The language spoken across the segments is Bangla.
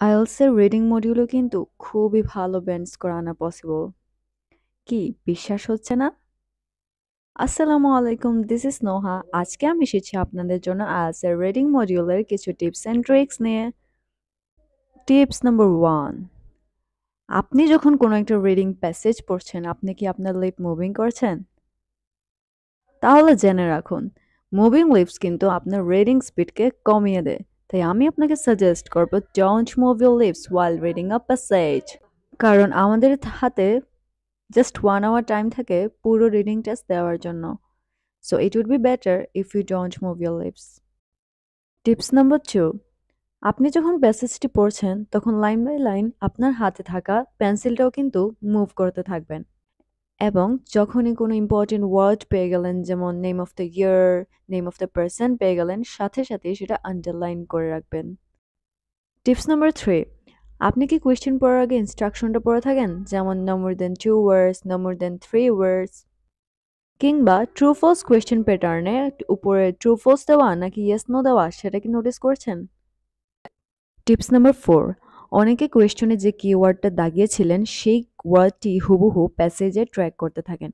আইএলটিএস এর রিডিং মডিউলও কিন্তু খুবই ভালো ব্যান্ড স্কোর আনা পসিবল। কি বিশ্বাস হচ্ছে না? আসসালামু আলাইকুম, দিস ইজ নোহা। আজকে আমি এসেছি আপনাদের জন্য আইএলটিএস এর রিডিং মডিউলের কিছু টিপস এন্ড ট্রিক্স নিয়ে। টিপস নাম্বার 1, আপনি যখন কোনো একটা রিডিং প্যাসেজ পড়ছেন, আপনি কি আপনার লিপ মুভিং করছেন? তাহলে জেনে রাখুন, মুভিং লিপস কিন্তু আপনার রিডিং স্পিডকে কমিয়ে দেয়। তাই আমি আপনাকে সাজেস্ট করব, don't move your lips while reading a passage. কারণ আমাদের হাতে জাস্ট 1 hour টাইম থাকে পুরো রিডিং টেস্ট দেওয়ার জন্য। So it would be better if you don't move your lips. Tips number 2, আপনি যখন প্যাসেজটি পড়ছেন তখন লাইন বাই লাইন আপনার হাতে থাকা পেন্সিলটাও কিন্তু মুভ করতে থাকবেন। এবং যখনই কোনো ইম্পর্টেন্ট ওয়ার্ড পেয়ে গেলেন, যেমন name of the year, name of the person পেয়ে গেলেন, সাথে সাথে সেটা আন্ডারলাইন করে রাখবেন। টিপস নাম্বার 3, আপনি কি কোয়েশ্চেন পড়ার আগে ইনস্ট্রাকশনটা পড়ে থাকেন, যেমন no more than 2 words, no more than 3 words, কিংবা ট্রু ফলস কোয়েশ্চেন প্যাটার্নে উপরে ট্রু ফলস দেওয়া নাকি ইয়েস নো দেওয়া সেটা কি নোটিস করছেন? টিপস নাম্বার 4, অনেকে কোয়েশ্চনে যে কিওয়ার্ডটা দাগিয়েছিলেন সেই ওয়ার্ডটি হুবহু প্যাসেজে ট্র্যাক করতে থাকেন,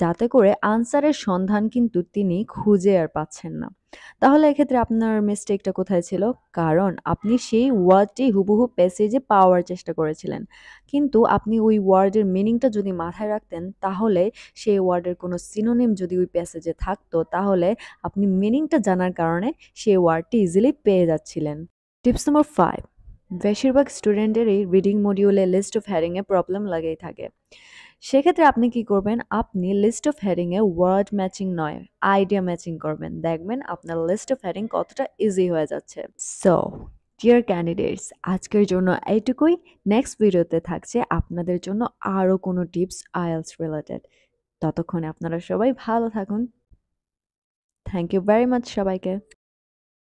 যাতে করে আনসারের সন্ধান কিন্তু তিনি খুঁজে আর পাচ্ছেন না। তাহলে এক্ষেত্রে আপনার মিস্টেকটা কোথায় ছিল? কারণ আপনি সেই ওয়ার্ডটি হুবহু প্যাসেজে পাওয়ার চেষ্টা করেছিলেন, কিন্তু আপনি ওই ওয়ার্ডের মিনিংটা যদি মাথায় রাখতেন, তাহলে সেই ওয়ার্ডের কোনো সিনোনিম যদি ওই প্যাসেজে থাকতো, তাহলে আপনি মিনিংটা জানার কারণে সেই ওয়ার্ডটি ইজিলি পেয়ে যাচ্ছিলেন। টিপস নাম্বার 5, বেশিরভাগ স্টুডেন্টেরই রিডিং মডিউলে লিস্ট অফ হেডিংয়ে প্রবলেম লাগেই থাকে। সেক্ষেত্রে আপনি কি করবেন? আপনি লিস্ট অফ হেডিংয়ে ওয়ার্ড ম্যাচিং নয়, আইডিয়া ম্যাচিং করবেন। দেখবেন আপনার লিস্ট অফ হেডিং কতটা ইজি হয়ে যাচ্ছে। সো ডিয়ার ক্যান্ডিডেটস, আজকের জন্য এইটুকুই। নেক্সট ভিডিওতে থাকছে আপনাদের জন্য আরও কোনো টিপস আইএলটিএস রিলেটেড। ততক্ষণে আপনারা সবাই ভালো থাকুন। থ্যাংক ইউ ভেরি মাচ সবাইকে।